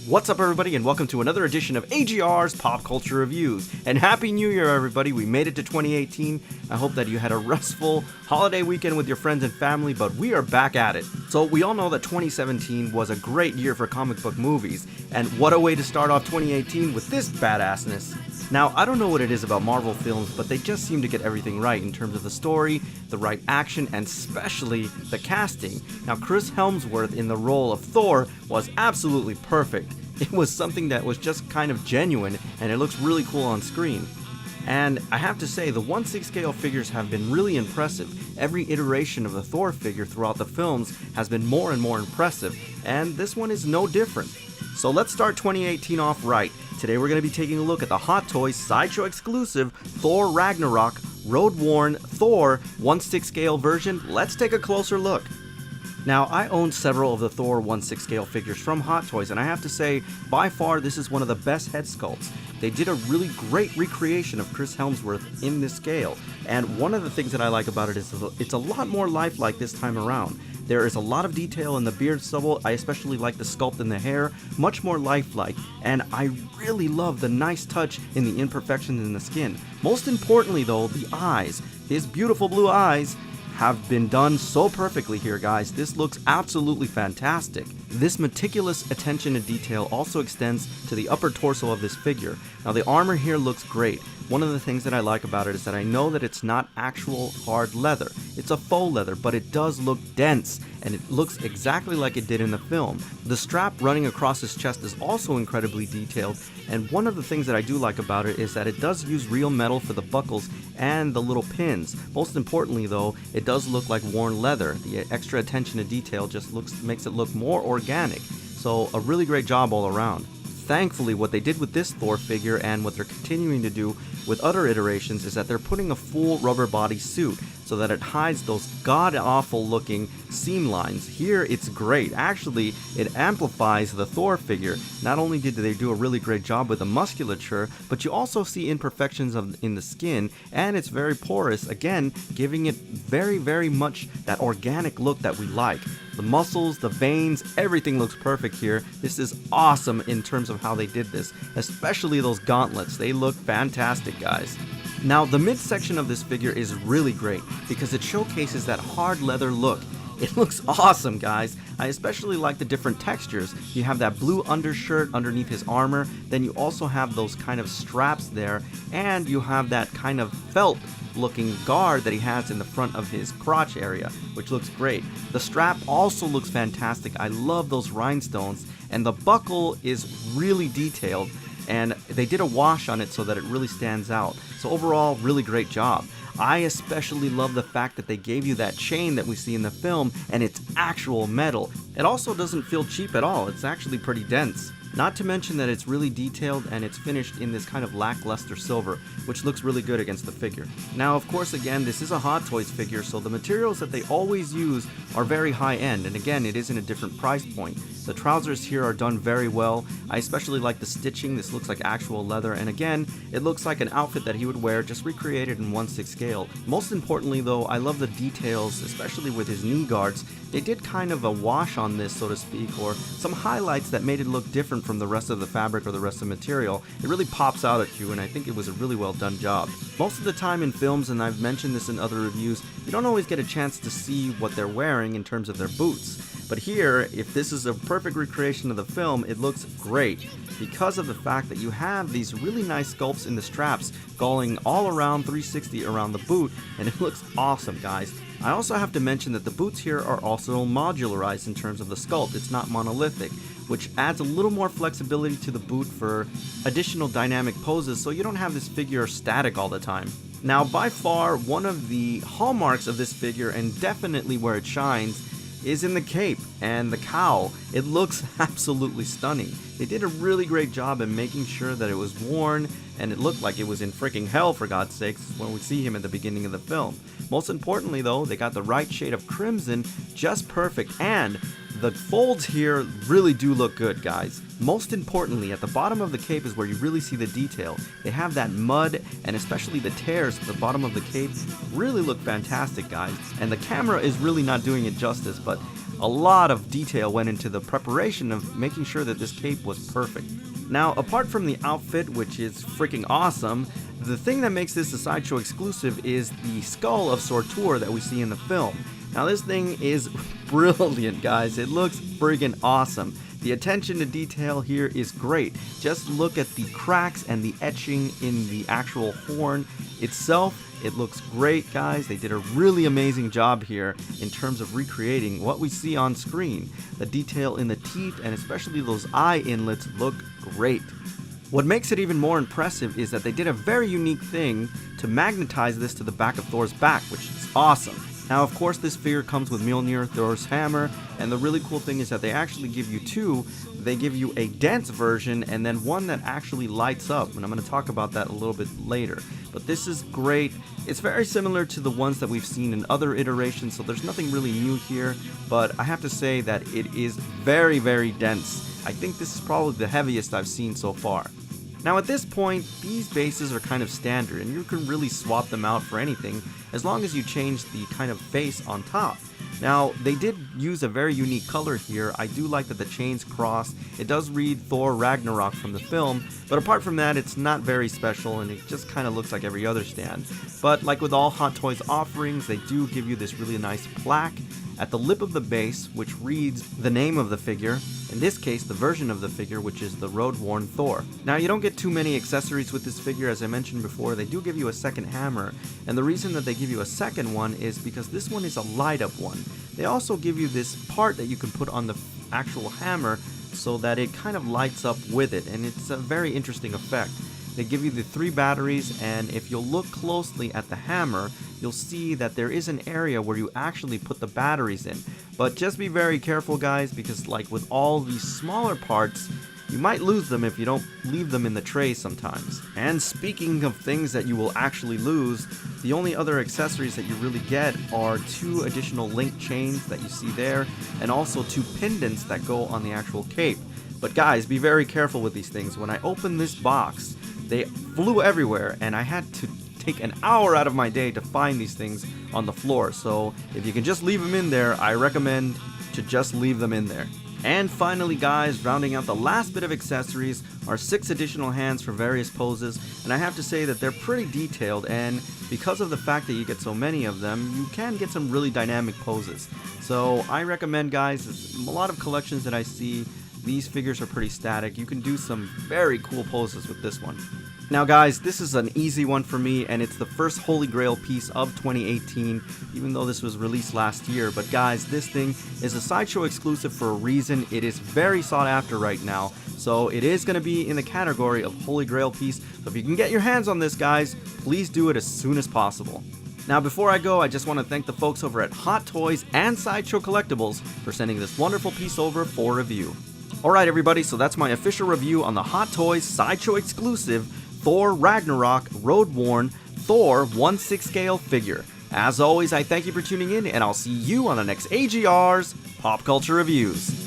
What's up, everybody, and welcome to another edition of AGR's Pop Culture Reviews. And Happy New Year, everybody. We made it to 2018. I hope that you had a restful holiday weekend with your friends and family, but we are back at it. So we all know that 2017 was a great year for comic book movies, and what a way to start off 2018 with this badassness. Now, I don't know what it is about Marvel films, but they just seem to get everything right in terms of the story, the right action, and especially the casting. Now, Chris Hemsworth in the role of Thor was absolutely perfect. It was something that was just kind of genuine, and it looks really cool on screen. And I have to say, the 1/6 scale figures have been really impressive. Every iteration of the Thor figure throughout the films has been more and more impressive, and this one is no different. So let's start 2018 off right. Today we're going to be taking a look at the Hot Toys SideShow exclusive Thor Ragnarok Road-Worn Thor 1/6 scale version. Let's take a closer look. Now, I own several of the Thor 1/6 scale figures from Hot Toys, and I have to say, by far, this is one of the best head sculpts. They did a really great recreation of Chris Hemsworth in this scale, and one of the things that I like about it is it's a lot more lifelike this time around. There is a lot of detail in the beard stubble. I especially like the sculpt in the hair, much more lifelike, and I really love the nice touch in the imperfections in the skin. Most importantly though, the eyes. His beautiful blue eyes have been done so perfectly here, guys. This looks absolutely fantastic. This meticulous attention to detail also extends to the upper torso of this figure. Now, the armor here looks great. One of the things that I like about it is that I know that it's not actual hard leather. It's a faux leather, but it does look dense, and it looks exactly like it did in the film. The strap running across his chest is also incredibly detailed, and one of the things that I do like about it is that it does use real metal for the buckles and the little pins. Most importantly though, it does look like worn leather. The extra attention to detail just makes it look more organic. So a really great job all around. Thankfully, what they did with this Thor figure and what they're continuing to do with other iterations is that they're putting a full rubber body suit so that it hides those god-awful looking seam lines. Here it's great. Actually, it amplifies the Thor figure. Not only did they do a really great job with the musculature, but you also see imperfections in the skin, and it's very porous, again giving it very much that organic look that we like. The muscles, the veins, everything looks perfect here. This is awesome in terms of how they did this, especially those gauntlets. They look fantastic, guys. Now, the midsection of this figure is really great because it showcases that hard leather look. It looks awesome, guys. I especially like the different textures. You have that blue undershirt underneath his armor, then you also have those kind of straps there, and you have that kind of felt looking guard that he has in the front of his crotch area, which looks great. The strap also looks fantastic. I love those rhinestones, and the buckle is really detailed, and they did a wash on it so that it really stands out. So overall, really great job. I especially love the fact that they gave you that chain that we see in the film, and it's actual metal. It also doesn't feel cheap at all. It's actually pretty dense. Not to mention that it's really detailed and it's finished in this kind of lackluster silver, which looks really good against the figure. Now, of course, again, this is a Hot Toys figure, so the materials that they always use are very high end, and again, it is in a different price point. The trousers here are done very well. I especially like the stitching. This looks like actual leather, and again, it looks like an outfit that he would wear, just recreated in 1/6 scale. Most importantly though, I love the details, especially with his knee guards. They did kind of a wash on this, so to speak, or some highlights that made it look different from the rest of the fabric or the rest of the material. It really pops out at you, and I think it was a really well done job. Most of the time in films, and I've mentioned this in other reviews, you don't always get a chance to see what they're wearing in terms of their boots. But here, if this is a perfect recreation of the film, it looks great because of the fact that you have these really nice sculpts in the straps going all around 360 around the boot, and it looks awesome, guys. I also have to mention that the boots here are also modularized in terms of the sculpt. It's not monolithic, which adds a little more flexibility to the boot for additional dynamic poses, so you don't have this figure static all the time. Now, by far, one of the hallmarks of this figure, and definitely where it shines, is in the cape and the cowl. It looks absolutely stunning. They did a really great job in making sure that it was worn, and it looked like it was in freaking hell, for God's sakes, when we see him at the beginning of the film. Most importantly though, they got the right shade of crimson just perfect, and the folds here really do look good, guys. Most importantly, at the bottom of the cape is where you really see the detail. They have that mud, and especially the tears at the bottom of the cape really look fantastic, guys. And the camera is really not doing it justice, but A lot of detail went into the preparation of making sure that this cape was perfect. Now, apart from the outfit, which is freaking awesome, the thing that makes this a Sideshow exclusive is the skull of Surtur that we see in the film. Now, this thing is brilliant, guys. It looks friggin' awesome. The attention to detail here is great. Just look at the cracks and the etching in the actual horn itself. It looks great, guys. They did a really amazing job here in terms of recreating what we see on screen. The detail in the teeth and especially those eye inlets look great. What makes it even more impressive is that they did a very unique thing to magnetize this to the back of Thor's back, which is awesome. Now, of course, this figure comes with Mjolnir, Thor's hammer, and the really cool thing is that they actually give you two. They give you a dense version and then one that actually lights up, and I'm going to talk about that a little bit later. But this is great. It's very similar to the ones that we've seen in other iterations, so there's nothing really new here, but I have to say that it is very, very dense. I think this is probably the heaviest I've seen so far. Now at this point, these bases are kind of standard and you can really swap them out for anything as long as you change the kind of face on top. Now, they did use a very unique color here. I do like that the chains cross. It does read Thor Ragnarok from the film, but apart from that, it's not very special and it just kind of looks like every other stand. But like with all Hot Toys offerings, they do give you this really nice plaque at the lip of the base, which reads the name of the figure, in this case the version of the figure, which is the road-worn Thor. Now, you don't get too many accessories with this figure. As I mentioned before, they do give you a second hammer, and the reason that they give you a second one is because this one is a light-up one. They also give you this part that you can put on the actual hammer so that it kind of lights up with it, and it's a very interesting effect. They give you the 3 batteries, and if you'll look closely at the hammer, you'll see that there is an area where you actually put the batteries in. But just be very careful, guys, because like with all these smaller parts, you might lose them if you don't leave them in the tray sometimes. And speaking of things that you will actually lose, the only other accessories that you really get are 2 additional link chains that you see there, and also 2 pendants that go on the actual cape. But guys, be very careful with these things. When I opened this box, they flew everywhere, and I had to take an hour out of my day to find these things on the floor. So if you can just leave them in there, I recommend to just leave them in there. And finally, guys, rounding out the last bit of accessories are 6 additional hands for various poses, and I have to say that they're pretty detailed, and because of the fact that you get so many of them, you can get some really dynamic poses. So I recommend, guys, a lot of collections that I see, these figures are pretty static. You can do some very cool poses with this one. Now guys, this is an easy one for me, and it's the first Holy Grail piece of 2018, even though this was released last year. But guys, this thing is a Sideshow exclusive for a reason. It is very sought after right now, so it is going to be in the category of Holy Grail piece. So if you can get your hands on this, guys, please do it as soon as possible. Now before I go, I just want to thank the folks over at Hot Toys and Sideshow Collectibles for sending this wonderful piece over for review. Alright everybody, so that's my official review on the Hot Toys Sideshow exclusive Thor Ragnarok road-worn Thor 1/6 scale figure. As always, I thank you for tuning in, and I'll see you on the next AGR's Pop Culture Reviews.